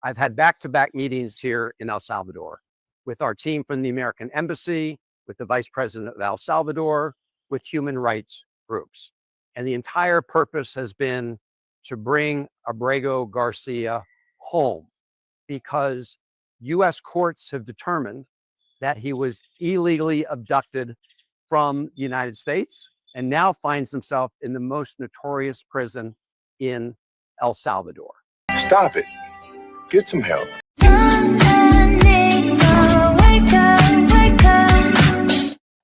I've had back-to-back meetings here in El Salvador with our team from the American Embassy, with the Vice President of El Salvador, with human rights groups. And the entire purpose has been to bring Abrego Garcia home, because U.S. courts have determined that he was illegally abducted from the United States and now finds himself in the most notorious prison in El Salvador. Stop it. Get some help.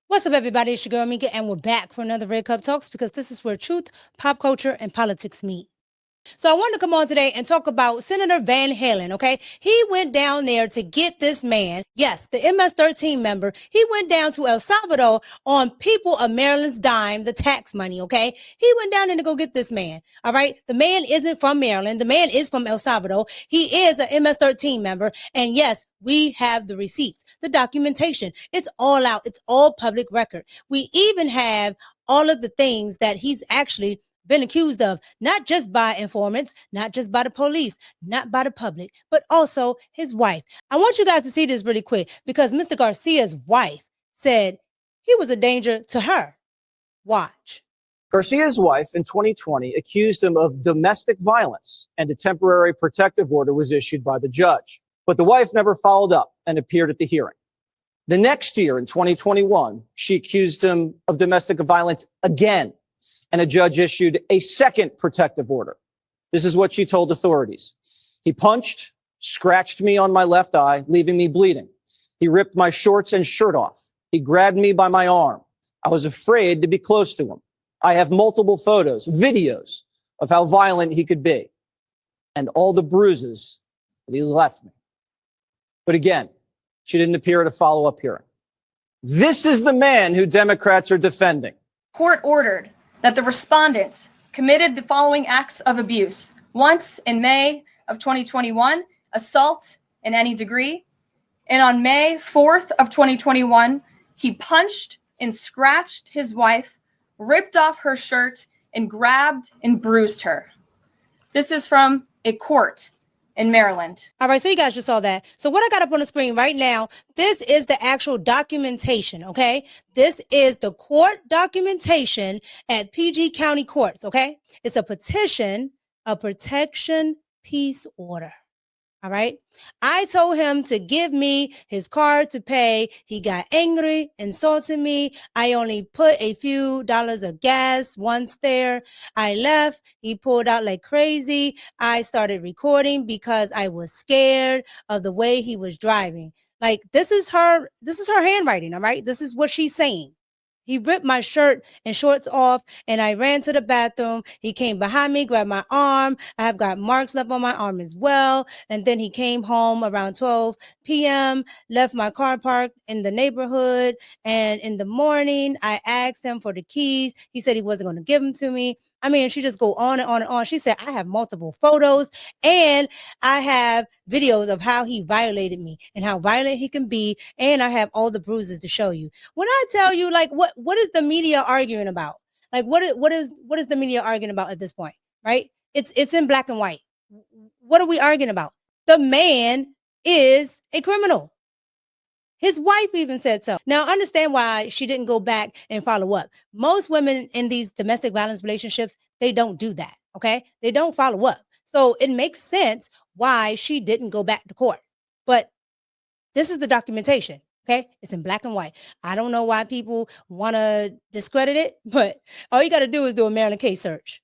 What's up, everybody? It's your girl Mika, and we're back for another Red Cup Talks, because this is where truth, pop culture, and politics meet. So I wanted to come on today and talk about Senator Van Hollen, okay? He went down there to get this man, yes, the MS-13 member. He went down to El Salvador on people of Maryland's dime, the tax money, okay? He went down there to go get this man, all right? The man isn't from Maryland. The man is from El Salvador. He is an MS-13 member. And yes, we have the receipts, the documentation. It's all out. It's all public record. We even have all of the things that he's actually been accused of, not just by informants, not just by the police, not by the public, but also his wife. I want you guys to see this really quick, because Mr. Garcia's wife said he was a danger to her. Watch. Garcia's wife in 2020 accused him of domestic violence, and a temporary protective order was issued by the judge. But the wife never followed up and appeared at the hearing. The next year, in 2021, she accused him of domestic violence again, and a judge issued a second protective order. This is what she told authorities. He punched, scratched me on my left eye, leaving me bleeding. He ripped my shorts and shirt off. He grabbed me by my arm. I was afraid to be close to him. I have multiple photos, videos of how violent he could be, and all the bruises that he left me. But again, she didn't appear at a follow-up hearing. This is the man who Democrats are defending. Court ordered that the respondent committed the following acts of abuse. Once in May of 2021, assault in any degree. And on May 4th of 2021, he punched and scratched his wife, ripped off her shirt, and grabbed and bruised her. This is from a court in Maryland. All right, so you guys just saw that. So what I got up on the screen right now, this is the actual documentation, okay? This is the court documentation at PG County Courts, okay? It's a petition, a protection peace order. All right. I told him to give me his card to pay. He got angry, insulted me. I only put a few dollars of gas once there. I left. He pulled out like crazy. I started recording because I was scared of the way he was driving. Like, this is her handwriting. All right. This is what she's saying. He ripped my shirt and shorts off, and I ran to the bathroom. He came behind me, grabbed my arm. I have got marks left on my arm as well. And then he came home around 12 p.m., left my car parked in the neighborhood. And in the morning, I asked him for the keys. He said he wasn't going to give them to me. I mean, she just go on and on and on. She said, I have multiple photos and I have videos of how he violated me and how violent he can be. And I have all the bruises to show you. When I tell you, like, what is the media arguing about? Like, what is the media arguing about at this point? Right? It's in black and white. What are we arguing about? The man is a criminal. His wife even said so. Now, understand why she didn't go back and follow up. Most women in these domestic violence relationships, they don't do that, okay? They don't follow up. So it makes sense why she didn't go back to court. But this is the documentation, okay? It's in black and white. I don't know why people want to discredit it, but all you got to do is do a Maryland case search,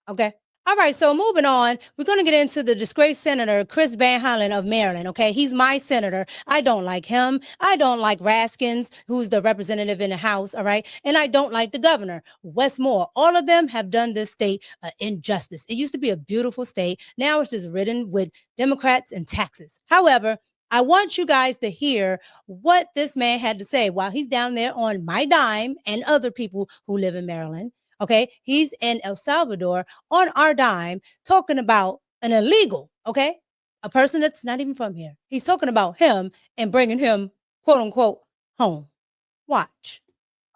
okay? All right, so moving on, we're going to get into the disgraced senator, Chris Van Hollen of Maryland, okay? He's my senator. I don't like him. I don't like Raskins, who's the representative in the House, all right? And I don't like the governor, Wes Moore. All of them have done this state injustice. It used to be a beautiful state. Now it's just ridden with Democrats and taxes. However, I want you guys to hear what this man had to say while he's down there on my dime and other people who live in Maryland. Okay, he's in El Salvador on our dime talking about an illegal, okay, a person that's not even from here. He's talking about him and bringing him, quote unquote, home. Watch.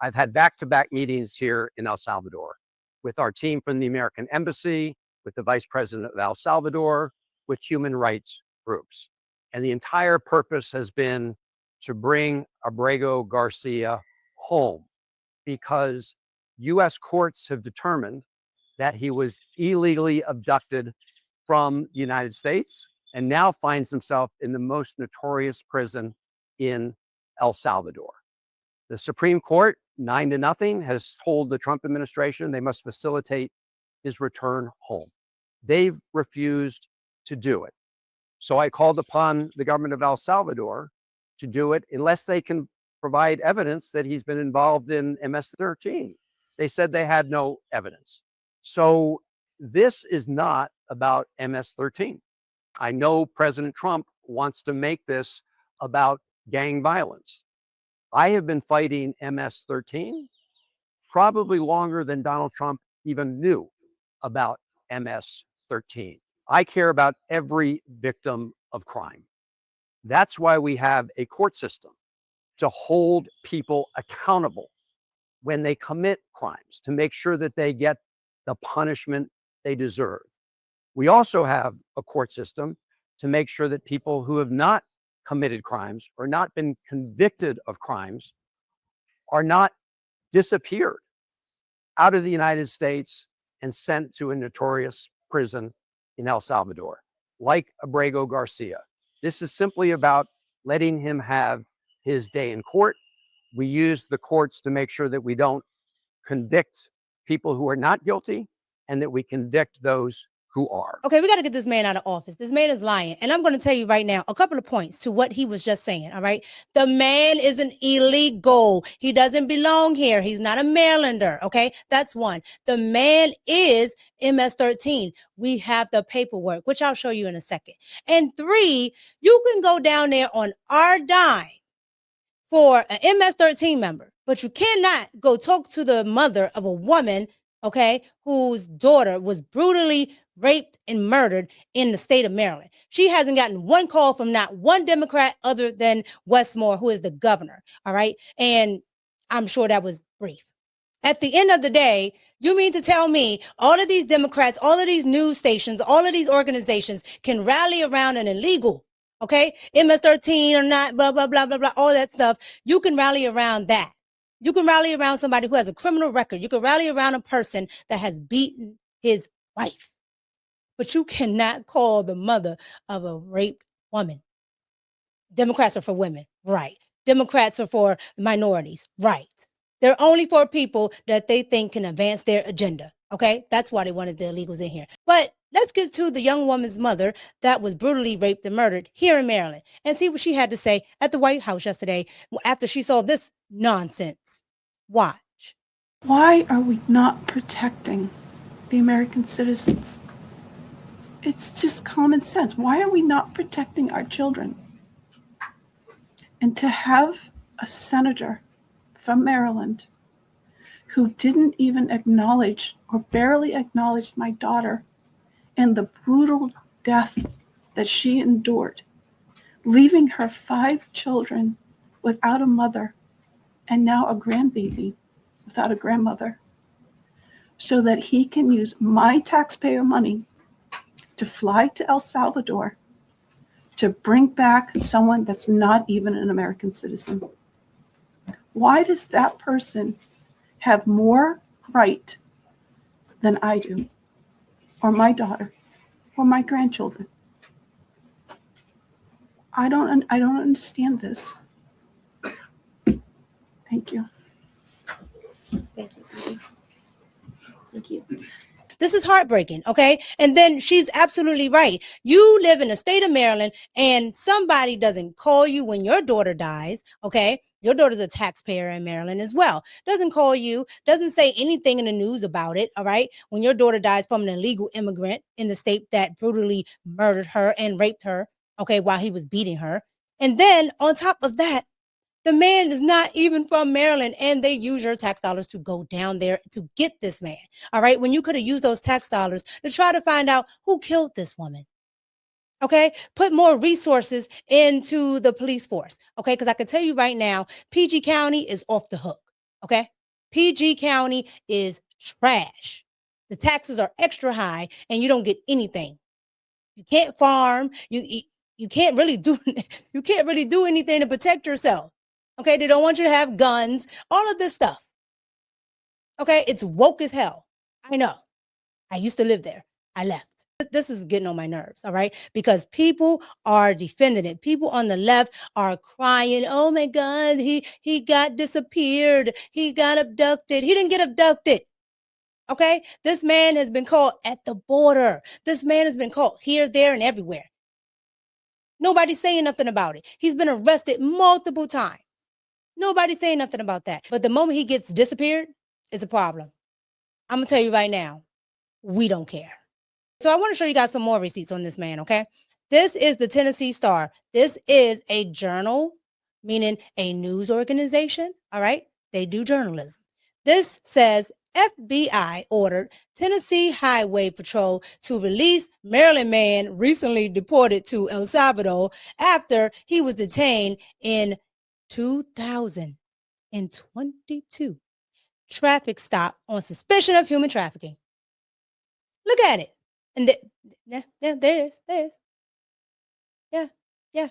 I've had back-to-back meetings here in El Salvador with our team from the American Embassy, with the Vice President of El Salvador, with human rights groups. And the entire purpose has been to bring Abrego Garcia home because U.S. courts have determined that he was illegally abducted from the United States and now finds himself in the most notorious prison in El Salvador. The Supreme Court, 9-0, has told the Trump administration they must facilitate his return home. They've refused to do it. So I called upon the government of El Salvador to do it unless they can provide evidence that he's been involved in MS-13. They said they had no evidence. So this is not about MS-13. I know President Trump wants to make this about gang violence. I have been fighting MS-13 probably longer than Donald Trump even knew about MS-13. I care about every victim of crime. That's why we have a court system to hold people accountable when they commit crimes, to make sure that they get the punishment they deserve. We also have a court system to make sure that people who have not committed crimes or not been convicted of crimes are not disappeared out of the United States and sent to a notorious prison in El Salvador, like Abrego Garcia. This is simply about letting him have his day in court. We use the courts to make sure that we don't convict people who are not guilty and that we convict those who are. Okay, we got to get this man out of office. This man is lying. And I'm going to tell you right now a couple of points to what he was just saying. All right. The man is an illegal. He doesn't belong here. He's not a Marylander. Okay. That's one. The man is MS-13. We have the paperwork, which I'll show you in a second. And 3, you can go down there on our dime for an MS-13 member, but you cannot go talk to the mother of a woman, okay, whose daughter was brutally raped and murdered in the state of Maryland. She hasn't gotten one call from not one Democrat other than Westmore, who is the governor. All right. And I'm sure that was brief. At the end of the day, you mean to tell me all of these Democrats, all of these news stations, all of these organizations can rally around an illegal, okay, MS-13 or not, blah, blah, blah, blah, blah, all that stuff. You can rally around that. You can rally around somebody who has a criminal record. You can rally around a person that has beaten his wife. But you cannot call the mother of a raped woman. Democrats are for women, right? Democrats are for minorities, right? They're only for people that they think can advance their agenda, okay? That's why they wanted the illegals in here. But let's get to the young woman's mother that was brutally raped and murdered here in Maryland and see what she had to say at the White House yesterday after she saw this nonsense. Watch. Why are we not protecting the American citizens? It's just common sense. Why are we not protecting our children? And to have a senator from Maryland who didn't even acknowledge or barely acknowledged my daughter and the brutal death that she endured, leaving her 5 children without a mother and now a grandbaby without a grandmother, so that he can use my taxpayer money to fly to El Salvador to bring back someone that's not even an American citizen. Why does that person have more right than I do, or my daughter, or my grandchildren? I don't understand this. Thank you. Thank you. Thank you. This is heartbreaking, okay? And then she's absolutely right. You live in the state of Maryland and somebody doesn't call you when your daughter dies, okay? Your daughter's a taxpayer in Maryland as well. Doesn't call you, doesn't say anything in the news about it, all right? When your daughter dies from an illegal immigrant in the state that brutally murdered her and raped her, okay, while he was beating her. And then on top of that, the man is not even from Maryland, and they use your tax dollars to go down there to get this man. All right. When you could have used those tax dollars to try to find out who killed this woman. Okay. Put more resources into the police force. Okay. Because I can tell you right now, PG County is off the hook. Okay. PG County is trash. The taxes are extra high and you don't get anything. You can't farm. you can't really do anything to protect yourself. Okay, they don't want you to have guns, all of this stuff. Okay, it's woke as hell. I know. I used to live there. I left. This is getting on my nerves, all right? Because people are defending it. People on the left are crying, "Oh my God, he got disappeared. He got abducted." He didn't get abducted. Okay? This man has been caught at the border. This man has been caught here, there, and everywhere. Nobody's saying nothing about it. He's been arrested multiple times. Nobody's saying nothing about that. But the moment he gets disappeared, it's a problem. I'm going to tell you right now, we don't care. So I want to show you guys some more receipts on this man, okay? This is the Tennessee Star. This is a journal, meaning a news organization, all right? They do journalism. This says FBI ordered Tennessee Highway Patrol to release Maryland man recently deported to El Salvador after he was detained in 2022 traffic stop on suspicion of human trafficking. Look at it. And there it is. There it is. Yeah.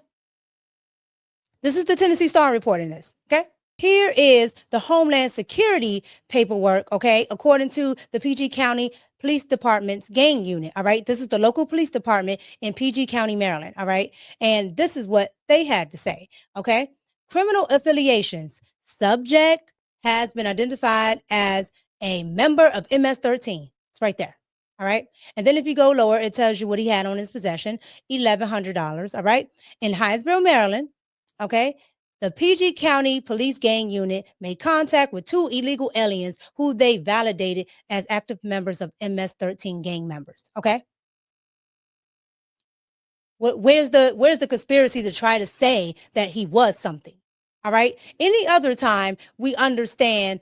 This is the Tennessee Star reporting this, okay? Here is the Homeland Security paperwork, okay, according to the PG County Police Department's gang unit, all right? This is the local police department in PG County, Maryland, all right? And this is what they had to say, okay? Criminal affiliations. Subject has been identified as a member of MS-13. It's right there. All right. And then if you go lower, it tells you what he had on his possession, $1,100. All right. In Hyattsville, Maryland. Okay. The PG County Police Gang Unit made contact with 2 illegal aliens who they validated as active members of MS-13 gang members. Okay. Where's the conspiracy to try to say that he was something? All right. Any other time we understand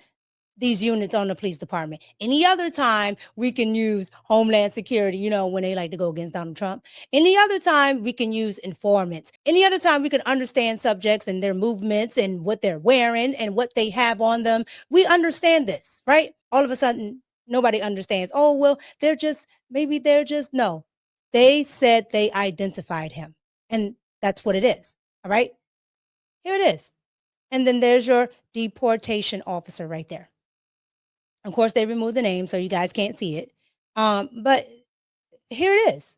these units on the police department. Any other time we can use Homeland Security, you know, when they like to go against Donald Trump. Any other time we can use informants. Any other time we can understand subjects and their movements and what they're wearing and what they have on them. We understand this, right? All of a sudden, nobody understands. Oh, well, no. They said they identified him. And that's what it is. All right. Here it is. And then there's your deportation officer right there. Of course, they removed the name, so you guys can't see it. But here it is.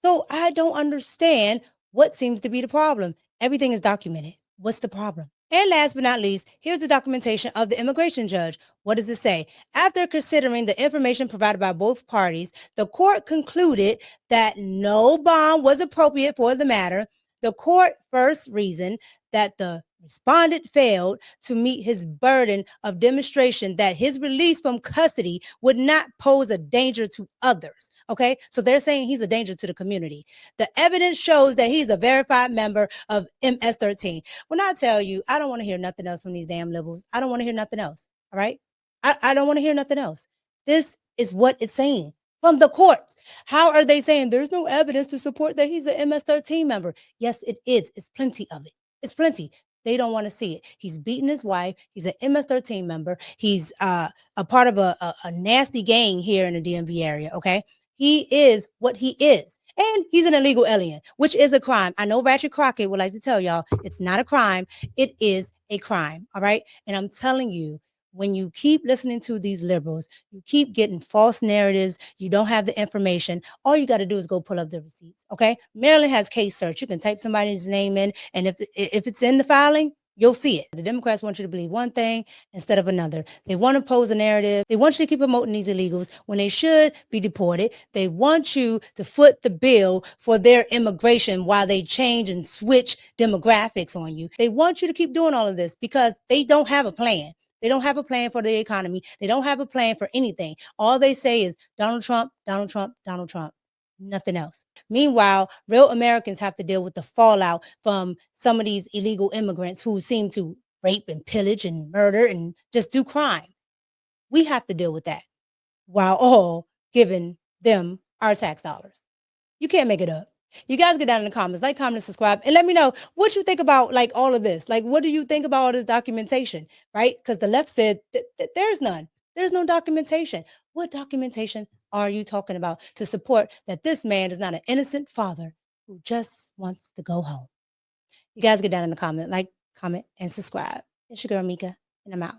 So I don't understand what seems to be the problem. Everything is documented. What's the problem? And last but not least, here's the documentation of the immigration judge. What does it say? After considering the information provided by both parties, the court concluded that no bond was appropriate for the matter. The court first reasoned that the respondent failed to meet his burden of demonstration that his release from custody would not pose a danger to others. Okay, so they're saying he's a danger to the community. The evidence shows that he's a verified member of MS-13. When I tell you, I don't want to hear nothing else from these damn liberals. I don't want to hear nothing else. All right, I don't want to hear nothing else. This is what it's saying from the courts. How are they saying there's no evidence to support that he's an MS-13 member? Yes, it is. It's plenty of it. It's plenty. They don't want to see it. He's beaten his wife. He's an MS-13 member. He's a part of a nasty gang here in the DMV area, okay? He is what he is. And he's an illegal alien, which is a crime. I know Ratchet Crockett would like to tell y'all it's not a crime. It is a crime, all right? And I'm telling you, when you keep listening to these liberals, you keep getting false narratives, you don't have the information, all you got to do is go pull up the receipts, okay? Maryland has case search. You can type somebody's name in, and if it's in the filing, you'll see it. The Democrats want you to believe one thing instead of another. They want to pose a narrative. They want you to keep promoting these illegals when they should be deported. They want you to foot the bill for their immigration while they change and switch demographics on you. They want you to keep doing all of this because they don't have a plan. They don't have a plan for the economy. They don't have a plan for anything. All they say is Donald Trump, Donald Trump, Donald Trump. Nothing else. Meanwhile, real Americans have to deal with the fallout from some of these illegal immigrants who seem to rape and pillage and murder and just do crime. We have to deal with that while all giving them our tax dollars. You can't make it up. You guys get down in the comments, like, comment, and subscribe, and let me know what you think about like all of this. Like, what do you think about all this documentation, right? Because the left said there's none. There's no documentation. What documentation are you talking about to support that this man is not an innocent father who just wants to go home. You guys get down in the comment, like, comment, and subscribe. It's your girl Mika, and I'm out.